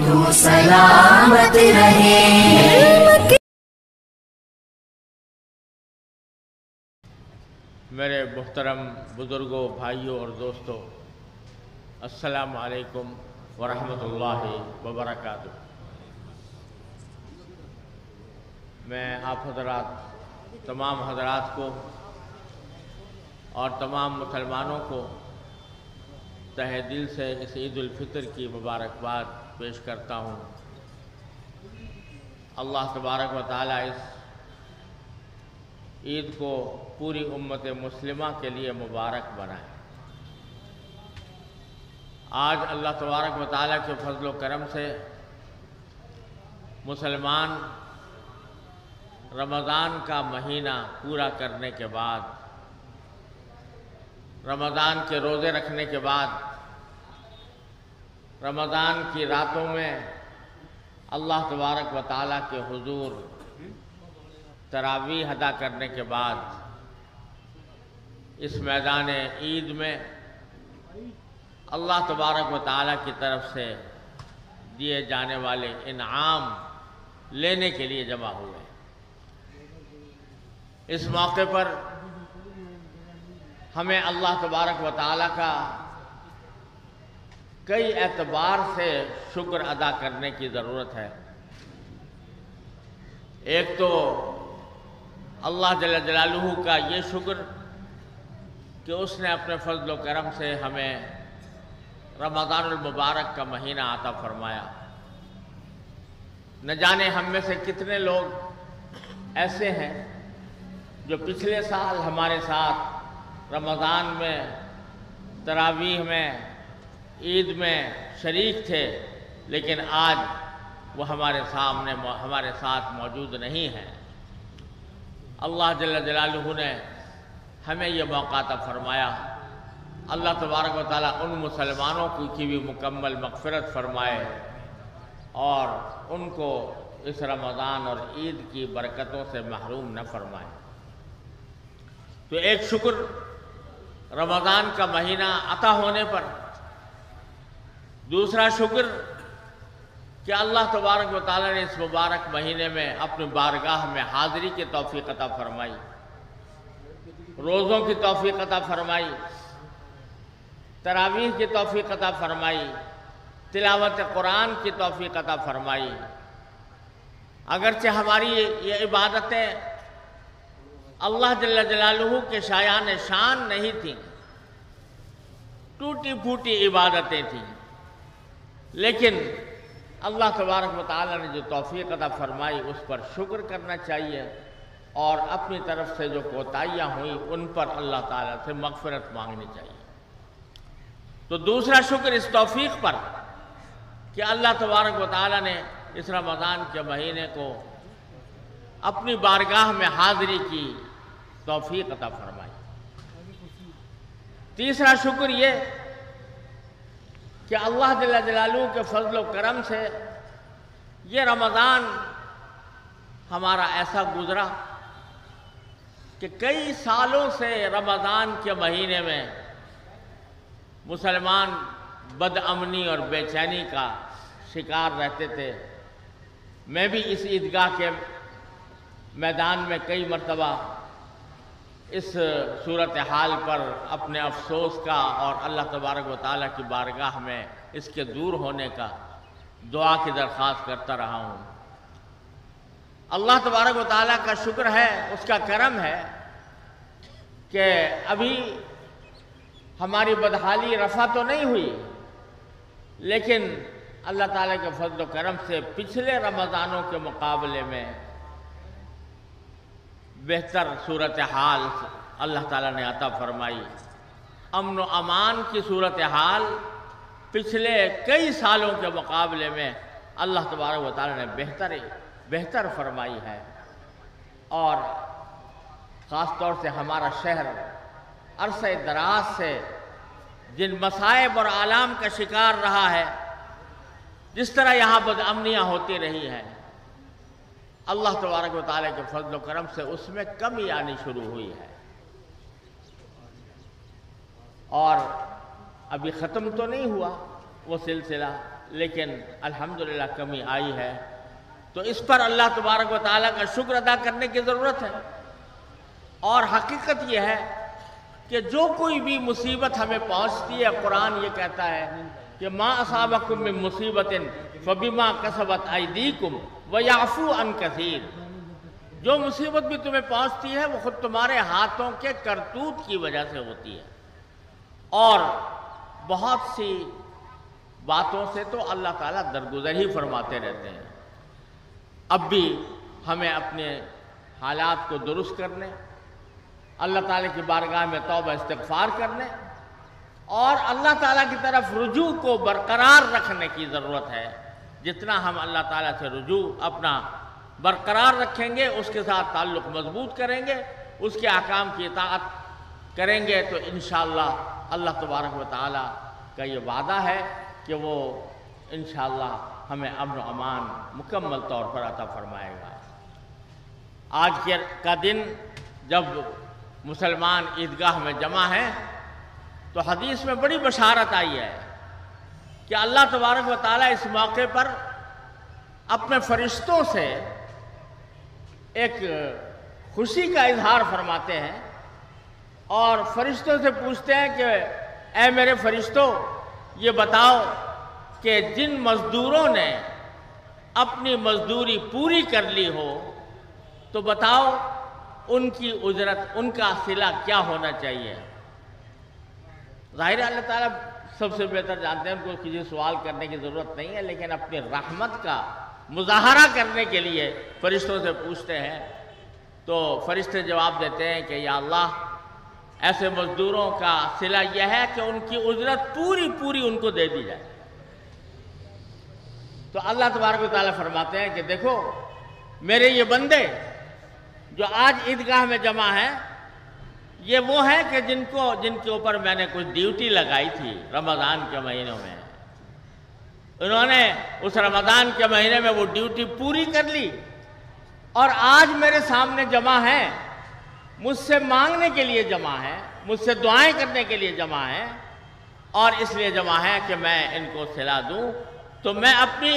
تو سلامت رہے۔ میرے محترم بزرگوں، بھائیوں اور دوستوں، السلام علیکم ورحمۃ اللہ وبرکاتہ۔ میں آپ حضرات، تمام حضرات کو اور تمام مسلمانوں کو تہہ دل سے اس عید الفطر کی مبارکباد پیش کرتا ہوں۔ اللہ تبارک و تعالیٰ اس عید کو پوری امت مسلمہ کے لیے مبارک بنائے۔ آج اللہ تبارک و تعالیٰ کے فضل و کرم سے مسلمان رمضان کا مہینہ پورا کرنے کے بعد، رمضان کے روزے رکھنے کے بعد، رمضان کی راتوں میں اللہ تبارک و تعالیٰ کے حضور تراویح ادا کرنے کے بعد اس میدان عید میں اللہ تبارک و تعالیٰ کی طرف سے دیے جانے والے انعام لینے کے لیے جمع ہوئے۔ اس موقع پر ہمیں اللہ تبارک و تعالیٰ کا کئی اعتبار سے شکر ادا کرنے کی ضرورت ہے۔ ایک تو اللہ جل جلالہ کا یہ شکر کہ اس نے اپنے فضل و کرم سے ہمیں رمضان المبارک کا مہینہ عطا فرمایا۔ نہ جانے ہم میں سے کتنے لوگ ایسے ہیں جو پچھلے سال ہمارے ساتھ رمضان میں، تراویح میں، عید میں شریک تھے، لیکن آج وہ ہمارے ساتھ موجود نہیں ہیں۔ اللہ جل جلالہ نے ہمیں یہ موقع عطا فرمایا۔ اللہ تبارک و تعالیٰ ان مسلمانوں کی بھی مکمل مغفرت فرمائے اور ان کو اس رمضان اور عید کی برکتوں سے محروم نہ فرمائے۔ تو ایک شکر رمضان کا مہینہ عطا ہونے پر، دوسرا شکر کہ اللہ تبارک و تعالیٰ نے اس مبارک مہینے میں اپنی بارگاہ میں حاضری کی توفیق عطا فرمائی، روزوں کی توفیق عطا فرمائی، تراویح کی توفیق عطا فرمائی، تلاوت قرآن کی توفیق عطا فرمائی۔ اگرچہ ہماری یہ عبادتیں اللہ جل جلالہ کے شایان شان نہیں تھیں، ٹوٹی پھوٹی عبادتیں تھیں، لیکن اللہ تبارک و تعالیٰ نے جو توفیق عطا فرمائی اس پر شکر کرنا چاہیے، اور اپنی طرف سے جو کوتاہیاں ہوئیں ان پر اللہ تعالیٰ سے مغفرت مانگنی چاہیے۔ تو دوسرا شکر اس توفیق پر کہ اللہ تبارک و تعالیٰ نے اس رمضان کے مہینے کو اپنی بارگاہ میں حاضری کی توفیق عطا فرمائی۔ تیسرا شکر یہ کہ اللہ جل جلالہ کے فضل و کرم سے یہ رمضان ہمارا ایسا گزرا کہ کئی سالوں سے رمضان کے مہینے میں مسلمان بد امنی اور بے چینی کا شکار رہتے تھے۔ میں بھی اس عیدگاہ کے میدان میں کئی مرتبہ اس صورتحال پر اپنے افسوس کا اور اللہ تبارک و تعالیٰ کی بارگاہ میں اس کے دور ہونے کا دعا کی درخواست کرتا رہا ہوں۔ اللہ تبارک و تعالیٰ کا شکر ہے، اس کا کرم ہے کہ ابھی ہماری بدحالی رفع تو نہیں ہوئی، لیکن اللہ تعالیٰ کے فضل و کرم سے پچھلے رمضانوں کے مقابلے میں بہتر صورتحال اللہ تعالیٰ نے عطا فرمائی۔ امن و امان کی صورتحال پچھلے کئی سالوں کے مقابلے میں اللہ تبارک و تعالیٰ نے بہتر فرمائی ہے، اور خاص طور سے ہمارا شہر عرصہ دراز سے جن مصائب اور آلام کا شکار رہا ہے، جس طرح یہاں بد امنیاں ہوتی رہی ہیں، اللہ تبارک و تعالیٰ کے فضل و کرم سے اس میں کمی آنی شروع ہوئی ہے، اور ابھی ختم تو نہیں ہوا وہ سلسلہ، لیکن الحمدللہ کمی آئی ہے، تو اس پر اللہ تبارک و تعالیٰ کا شکر ادا کرنے کی ضرورت ہے۔ اور حقیقت یہ ہے کہ جو کوئی بھی مصیبت ہمیں پہنچتی ہے، قرآن یہ کہتا ہے کہ ما اصابکم من مصیبت فبما کسبت ایدیکم ویعفو عن کثیر، جو مصیبت بھی تمہیں پہنچتی ہے وہ خود تمہارے ہاتھوں کے کرتوت کی وجہ سے ہوتی ہے، اور بہت سی باتوں سے تو اللہ تعالیٰ درگزر ہی فرماتے رہتے ہیں۔ اب بھی ہمیں اپنے حالات کو درست کرنے، اللہ تعالیٰ کی بارگاہ میں توبہ استغفار کرنے اور اللہ تعالیٰ کی طرف رجوع کو برقرار رکھنے کی ضرورت ہے۔ جتنا ہم اللہ تعالیٰ سے رجوع اپنا برقرار رکھیں گے، اس کے ساتھ تعلق مضبوط کریں گے، اس کے احکام کی اطاعت کریں گے، تو انشاءاللہ اللہ تبارک و تعالیٰ کا یہ وعدہ ہے کہ وہ انشاءاللہ ہمیں امن و امان مکمل طور پر عطا فرمائے گا۔ آج کا دن جب مسلمان عیدگاہ میں جمع ہیں تو حدیث میں بڑی بشارت آئی ہے کہ اللہ تبارک و تعالیٰ اس موقع پر اپنے فرشتوں سے ایک خوشی کا اظہار فرماتے ہیں اور فرشتوں سے پوچھتے ہیں کہ اے میرے فرشتوں، یہ بتاؤ کہ جن مزدوروں نے اپنی مزدوری پوری کر لی ہو تو بتاؤ ان کی اجرت، ان کا صلہ کیا ہونا چاہیے۔ ظاہر ہے اللہ تعالیٰ سب سے بہتر جانتے ہیں، ان کو کسی سوال کرنے کی ضرورت نہیں ہے، لیکن اپنی رحمت کا مظاہرہ کرنے کے لیے فرشتوں سے پوچھتے ہیں، تو فرشتے جواب دیتے ہیں کہ یا اللہ، ایسے مزدوروں کا صلہ یہ ہے کہ ان کی اجرت پوری ان کو دے دی جائے۔ تو اللہ تبارک و تعالیٰ فرماتے ہیں کہ دیکھو میرے یہ بندے جو آج عیدگاہ میں جمع ہیں، یہ وہ ہیں کہ جن کے اوپر میں نے کچھ ڈیوٹی لگائی تھی رمضان کے مہینوں میں، انہوں نے اس رمضان کے مہینے میں وہ ڈیوٹی پوری کر لی اور آج میرے سامنے جمع ہیں، مجھ سے مانگنے کے لیے جمع ہیں، مجھ سے دعائیں کرنے کے لیے جمع ہیں، اور اس لیے جمع ہے کہ میں ان کو صلہ دوں۔ تو میں اپنی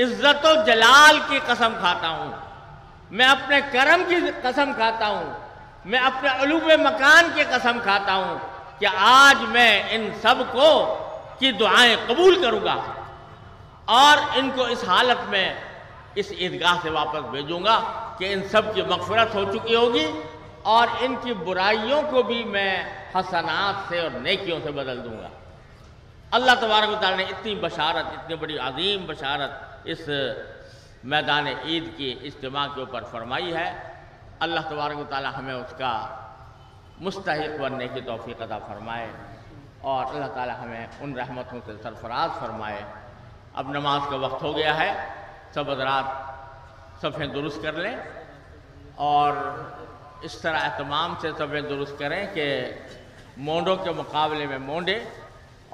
عزت و جلال کی قسم کھاتا ہوں، میں اپنے کرم کی قسم کھاتا ہوں، میں اپنے علو مکان کی قسم کھاتا ہوں کہ آج میں ان سب کو کی دعائیں قبول کروں گا اور ان کو اس حالت میں اس عیدگاہ سے واپس بھیجوں گا کہ ان سب کی مغفرت ہو چکی ہوگی اور ان کی برائیوں کو بھی میں حسنات سے اور نیکیوں سے بدل دوں گا۔ اللہ تبارک و تعالیٰ نے اتنی بشارت، اتنی بڑی عظیم بشارت اس میدان عید کی اجتماع کے اوپر فرمائی ہے۔ اللہ تبارک و تعالیٰ ہمیں اس کا مستحق بننے کی توفیق عطا فرمائے اور اللہ تعالیٰ ہمیں ان رحمتوں سے سرفراز فرمائے۔ اب نماز کا وقت ہو گیا ہے، سب حضرات صفیں درست کر لیں اور اس طرح اہتمام سے صفیں درست کریں کہ مونڈوں کے مقابلے میں مونڈے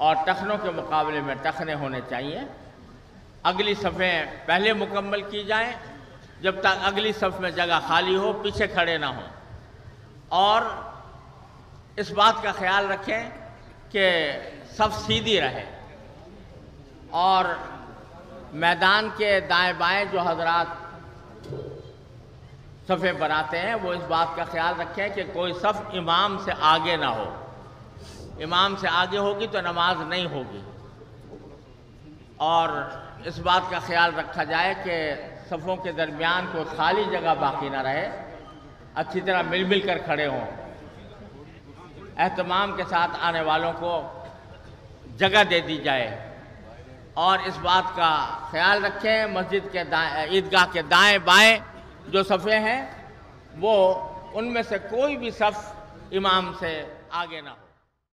اور ٹخنوں کے مقابلے میں ٹخنے ہونے چاہیے۔ اگلی صفیں پہلے مکمل کی جائیں جب تک اگلی صف میں جگہ خالی ہو، پیچھے کھڑے نہ ہوں، اور اس بات کا خیال رکھیں کہ صف سیدھی رہے، اور میدان کے دائیں بائیں جو حضرات صفیں بناتے ہیں وہ اس بات کا خیال رکھیں کہ کوئی صف امام سے آگے نہ ہو، امام سے آگے ہوگی تو نماز نہیں ہوگی، اور اس بات کا خیال رکھا جائے کہ صفوں کے درمیان کوئی خالی جگہ باقی نہ رہے، اچھی طرح مل کر کھڑے ہوں، اہتمام کے ساتھ آنے والوں کو جگہ دے دی جائے، اور اس بات کا خیال رکھیں مسجد کے عیدگاہ کے دائیں بائیں جو صفیں ہیں وہ ان میں سے کوئی بھی صف امام سے آگے نہ ہو۔